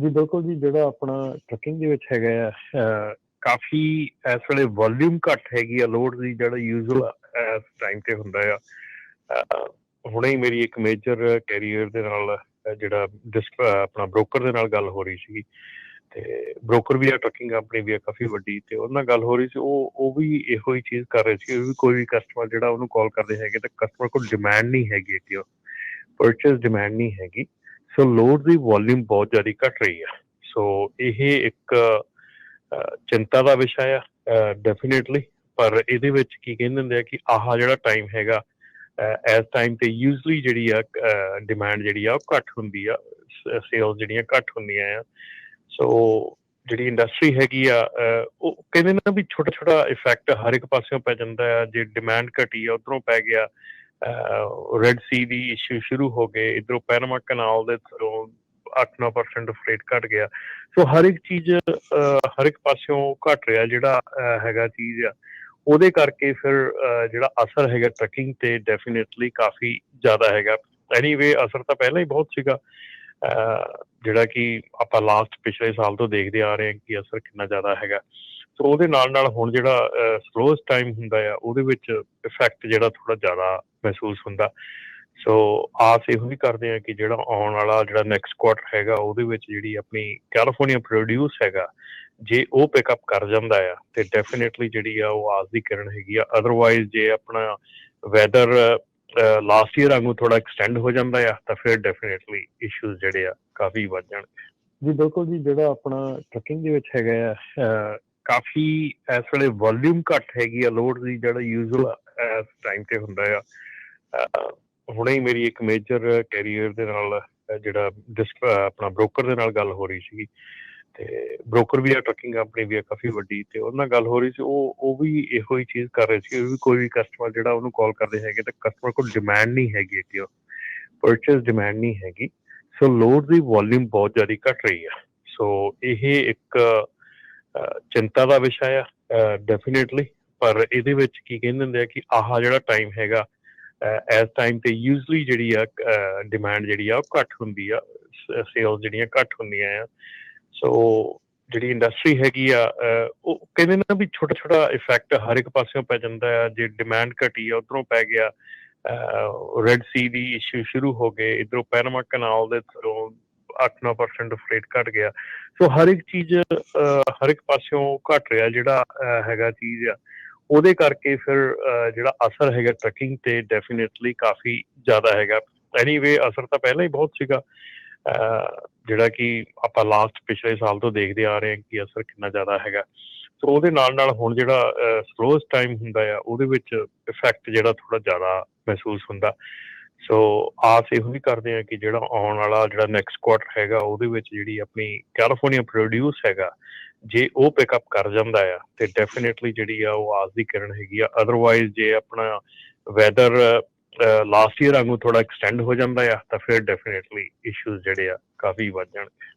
ਜੀ ਬਿਲਕੁਲ ਜੀ, ਜਿਹੜਾ ਆਪਣਾ ਟਰੱਕਿੰਗ ਦੇ ਵਿੱਚ ਹੈਗਾ ਆ ਕਾਫੀ ਇਸ ਵੇਲੇ ਵੋਲਿਊਮ ਘੱਟ ਹੈਗੀ ਆ ਲੋਡ ਦੀ, ਜਿਹੜਾ ਯੂਜ਼ੁਅਲ ਇਸ ਟਾਈਮ ਤੇ ਹੁੰਦਾ ਆ। ਹੁਣੇ ਹੀ ਮੇਰੀ ਇੱਕ ਮੇਜਰ ਕੈਰੀਅਰ ਦੇ ਨਾਲ ਜਿਹੜਾ ਆਪਣਾ ਬ੍ਰੋਕਰ ਦੇ ਨਾਲ ਗੱਲ ਹੋ ਰਹੀ ਸੀਗੀ, ਤੇ ਬ੍ਰੋਕਰ ਵੀ ਆ, ਟਰੱਕਿੰਗ ਕੰਪਨੀ ਵੀ ਆ ਕਾਫੀ ਵੱਡੀ, ਤੇ ਉਹਦੇ ਨਾਲ ਗੱਲ ਹੋ ਰਹੀ ਸੀ। ਉਹ ਵੀ ਇਹੋ ਹੀ ਚੀਜ਼ ਕਰ ਰਹੇ ਸੀ। ਉਹ ਵੀ ਕੋਈ ਵੀ ਕਸਟਮਰ ਜਿਹੜਾ ਉਹਨੂੰ ਕਾਲ ਕਰਦੇ ਹੈਗੇ, ਤਾਂ ਕਸਟਮਰ ਕੋਲ ਡਿਮਾਂਡ ਨਹੀਂ ਹੈਗੀ ਕਿ ਉਹ ਪਰਚੇਸ ਡਿਮਾਂਡ ਨਹੀਂ ਹੈਗੀ। ਸੋ ਲੋਡ ਦੀ ਵੋਲਿਊਮ ਬਹੁਤ ਜ਼ਿਆਦਾ ਘਟ ਰਹੀ ਆ। ਸੋ ਇਹ ਇੱਕ ਚਿੰਤਾ ਦਾ ਵਿਸ਼ਾ ਆ ਡੈਫੀਨੇਟਲੀ। ਪਰ ਇਹਦੇ ਵਿੱਚ ਕੀ ਕਹਿੰਦੇ ਹੁੰਦੇ ਆ ਕਿ ਆਹ ਜਿਹੜਾ ਟਾਈਮ ਹੈਗਾ, ਇਸ ਟਾਈਮ ਤੇ ਯੂਜ਼ਲੀ ਜਿਹੜੀ ਆ ਡਿਮਾਂਡ ਜਿਹੜੀ ਆ ਉਹ ਘੱਟ ਹੁੰਦੀ ਆ, ਸੇਲਸ ਜਿਹੜੀਆਂ ਘੱਟ ਹੁੰਦੀਆਂ ਆ। ਸੋ ਜਿਹੜੀ ਇੰਡਸਟਰੀ ਹੈਗੀ ਆ, ਉਹ ਕਹਿੰਦੇ ਨਾ ਵੀ ਛੋਟਾ ਛੋਟਾ ਇਫੈਕਟ ਹਰ ਇੱਕ ਪਾਸਿਓਂ ਪੈ ਜਾਂਦਾ ਆ। ਜੇ ਡਿਮਾਂਡ ਘਟੀ ਆ ਉੱਧਰੋਂ ਪੈ ਗਿਆ, ਰੈਡ ਸੀ ਦੀ ਇਸ਼ੂ ਸ਼ੁਰੂ ਹੋ ਗਏ, ਇੱਧਰੋਂ ਪੈਨਾਮਾ ਕਨਾਲ ਦੇ ਥਰੂ 8-9% ਫਰੇਟ ਘਟ ਗਿਆ। ਸੋ ਹਰ ਇੱਕ ਚੀਜ਼ ਹਰ ਇੱਕ ਪਾਸਿਓਂ ਘਟ ਰਿਹਾ ਜਿਹੜਾ ਹੈਗਾ ਚੀਜ਼ ਆ। ਉਹਦੇ ਕਰਕੇ ਫਿਰ ਜਿਹੜਾ ਅਸਰ ਹੈਗਾ ਟਰੱਕਿੰਗ ਤੇ ਡੈਫੀਨੇਟਲੀ ਕਾਫੀ ਜ਼ਿਆਦਾ ਹੈਗਾ। ਐਨੀਵੇ ਅਸਰ ਤਾਂ ਪਹਿਲਾਂ ਹੀ ਬਹੁਤ ਸੀਗਾ, ਜਿਹੜਾ ਕਿ ਆਪਾਂ ਲਾਸਟ ਪਿਛਲੇ ਸਾਲ ਤੋਂ ਦੇਖਦੇ ਆ ਰਹੇ ਹਾਂ ਕਿ ਅਸਰ ਕਿੰਨਾ ਜ਼ਿਆਦਾ ਹੈਗਾ। ਸੋ ਉਹਦੇ ਨਾਲ ਨਾਲ ਹੁਣ ਜਿਹੜਾ ਸਲੋਅਸਟ ਟਾਈਮ ਹੁੰਦਾ ਆ, ਉਹਦੇ ਵਿੱਚ ਇਫੈਕਟ ਜਿਹੜਾ ਥੋੜ੍ਹਾ ਜ਼ਿਆਦਾ ਮਹਿਸੂਸ ਹੁੰਦਾ। ਸੋ ਆਸ ਇਹੋ ਹੀ ਕਰਦੇ ਹਾਂ ਕਿ ਜਿਹੜਾ ਆਉਣ ਵਾਲਾ ਜਿਹੜਾ ਨੈਕਸਟ ਕੁਆਟਰ ਹੈਗਾ, ਉਹਦੇ ਵਿੱਚ ਜਿਹੜੀ ਆਪਣੀ ਕੈਲੀਫੋਰਨੀਆ ਪ੍ਰੋਡਿਊਸ ਹੈਗਾ, ਜੇ ਉਹ ਪਿਕਅਪ ਕਰ ਜਾਂਦਾ ਆ ਤੇ ਡੈਫੀਨੇਟਲੀ ਜਿਹੜੀ ਆ ਉਹ ਆਸ ਦੀ ਕਿਰਨ ਹੈਗੀ ਆ। ਅਦਰਵਾਈਜ਼ ਜੇ ਆਪਣਾ ਵੈਦਰ ਲਾਸਟ ਈਅਰ ਵਾਂਗੂ ਥੋੜਾ ਐਕਸਟੈਂਡ ਹੋ ਜਾਂਦਾ ਆ, ਤਾਂ ਫਿਰ ਡੈਫੀਨੇਟਲੀ ਇਸ਼ੂਜ਼ ਜਿਹੜੇ ਆ ਕਾਫੀ ਵੱਧ ਜਾਣਗੇ। ਜੀ ਬਿਲਕੁਲ ਜੀ, ਜਿਹੜਾ ਆਪਣਾ ਟਰੱਕਿੰਗ ਦੇ ਵਿੱਚ ਹੈਗਾ ਆ ਕਾਫੀ ਇਸ ਵੇਲੇ ਵੋਲਿਊਮ ਘੱਟ ਹੈਗੀ ਆ ਲੋਡ ਦੀ, ਜਿਹੜਾ ਯੂਜ਼ੁਅਲ ਇਸ ਟਾਈਮ ਤੇ ਹੁੰਦਾ ਆ। ਹੁਣੇ ਹੀ ਮੇਰੀ ਇੱਕ ਮੇਜਰ ਕੈਰੀਅਰ ਦੇ ਨਾਲ ਜਿਹੜਾ ਆਪਣਾ ਬ੍ਰੋਕਰ ਦੇ ਨਾਲ ਗੱਲ ਹੋ ਰਹੀ ਸੀਗੀ, ਤੇ ਬ੍ਰੋਕਰ ਵੀ ਆ, ਟਰੱਕਿੰਗ ਕੰਪਨੀ ਵੀ ਆ ਕਾਫੀ ਵੱਡੀ, ਤੇ ਉਹਦੇ ਨਾਲ ਗੱਲ ਹੋ ਰਹੀ ਸੀ। ਉਹ ਵੀ ਇਹੋ ਹੀ ਚੀਜ਼ ਕਰ ਰਹੇ ਸੀ। ਉਹ ਵੀ ਕੋਈ ਵੀ ਕਸਟਮਰ ਜਿਹੜਾ ਉਹਨੂੰ ਕਾਲ ਕਰਦੇ ਹੈਗੇ, ਤਾਂ ਕਸਟਮਰ ਕੋਲ ਡਿਮਾਂਡ ਨਹੀਂ ਹੈਗੀ ਕਿ ਉਹ ਪਰਚੇਸ ਡਿਮਾਂਡ ਨਹੀਂ ਹੈਗੀ। ਸੋ ਲੋਡ ਦੀ ਵੋਲਿਊਮ ਬਹੁਤ ਜ਼ਿਆਦਾ ਘਟ ਰਹੀ ਆ। ਸੋ ਇਹ ਇੱਕ ਚਿੰਤਾ ਦਾ ਵਿਸ਼ਾ ਆ ਡੈਫੀਨੇਟਲੀ। ਪਰ ਇਹਦੇ ਵਿੱਚ ਕੀ ਕਹਿੰਦੇ ਹੁੰਦੇ ਆ ਕਿ ਆਹ ਜਿਹੜਾ ਟਾਈਮ ਹੈਗਾ, ਇਸ ਟਾਈਮ ਤੇ ਯੂਜ਼ਲੀ ਜਿਹੜੀ ਆ ਡਿਮਾਂਡ ਜਿਹੜੀ ਆ ਉਹ ਘੱਟ ਹੁੰਦੀ ਆ, ਸੇਲਸ ਜਿਹੜੀਆਂ ਘੱਟ ਹੁੰਦੀਆਂ ਆ। ਸੋ ਜਿਹੜੀ ਇੰਡਸਟਰੀ ਹੈਗੀ ਆ, ਉਹ ਕਹਿੰਦੇ ਨਾ ਵੀ ਛੋਟਾ ਛੋਟਾ ਇਫੈਕਟ ਹਰ ਇੱਕ ਪਾਸਿਓਂ ਪੈ ਜਾਂਦਾ ਆ। ਜੇ ਡਿਮਾਂਡ ਘਟੀ ਆ ਉੱਧਰੋਂ ਪੈ ਗਿਆ, ਰੈਡ ਸੀ ਦੀ ਇਸ਼ੂ ਸ਼ੁਰੂ ਹੋ ਗਏ, ਇੱਧਰੋਂ ਪੈਨਾਮਾ ਕਨਾਲ ਦੇ ਥਰੂ 8-9% ਫਰੇਟ ਘਟ ਗਿਆ। ਸੋ ਹਰ ਇੱਕ ਚੀਜ਼ ਹਰ ਇੱਕ ਪਾਸਿਓਂ ਘਟ ਰਿਹਾ ਜਿਹੜਾ ਹੈਗਾ ਚੀਜ਼ ਆ। ਉਹਦੇ ਕਰਕੇ ਫਿਰ ਜਿਹੜਾ ਅਸਰ ਹੈਗਾ ਟਰੱਕਿੰਗ ਤੇ ਡੈਫੀਨੇਟਲੀ ਕਾਫੀ ਜ਼ਿਆਦਾ ਹੈਗਾ। ਐਨੀਵੇ ਅਸਰ ਤਾਂ ਪਹਿਲਾਂ ਹੀ ਬਹੁਤ ਸੀਗਾ, ਜਿਹੜਾ ਕਿ ਆਪਾਂ ਲਾਸਟ ਪਿਛਲੇ ਸਾਲ ਤੋਂ ਦੇਖਦੇ ਆ ਰਹੇ ਹਾਂ ਕਿ ਅਸਰ ਕਿੰਨਾ ਜ਼ਿਆਦਾ ਹੈਗਾ। ਸੋ ਉਹਦੇ ਨਾਲ ਨਾਲ ਹੁਣ ਜਿਹੜਾ ਸਲੋਅਸਟ ਟਾਈਮ ਹੁੰਦਾ ਆ, ਉਹਦੇ ਵਿੱਚ ਇਫੈਕਟ ਜਿਹੜਾ ਥੋੜ੍ਹਾ ਜ਼ਿਆਦਾ ਮਹਿਸੂਸ ਹੁੰਦਾ। ਸੋ ਆਸ ਇਹੋ ਹੀ ਕਰਦੇ ਹਾਂ ਕਿ ਜਿਹੜਾ ਆਉਣ ਵਾਲਾ ਜਿਹੜਾ ਨੈਕਸਟ ਕੁਆਟਰ ਹੈਗਾ, ਉਹਦੇ ਵਿੱਚ ਜਿਹੜੀ ਆਪਣੀ ਕੈਲੀਫੋਰਨੀਆ ਪ੍ਰੋਡਿਊਸ ਹੈਗਾ, ਜੇ ਉਹ ਪਿਕਅਪ ਕਰ ਜਾਂਦਾ ਆ ਤੇ ਡੈਫੀਨੇਟਲੀ ਜਿਹੜੀ ਆ ਉਹ ਆਸ ਦੀ ਕਿਰਨ ਹੈਗੀ ਆ। ਅਦਰਵਾਈਜ਼ ਜੇ ਆਪਣਾ ਵੈਦਰ ਲਾਸਟ ਈਅਰ ਵਾਂਗੂ ਥੋੜਾ ਐਕਸਟੈਂਡ ਹੋ ਜਾਂਦਾ ਆ, ਤਾਂ ਫਿਰ ਡੈਫੀਨੇਟਲੀ ਇਸ਼ੂਜ਼ ਜਿਹੜੇ ਆ ਕਾਫੀ ਵੱਧ ਜਾਣਗੇ।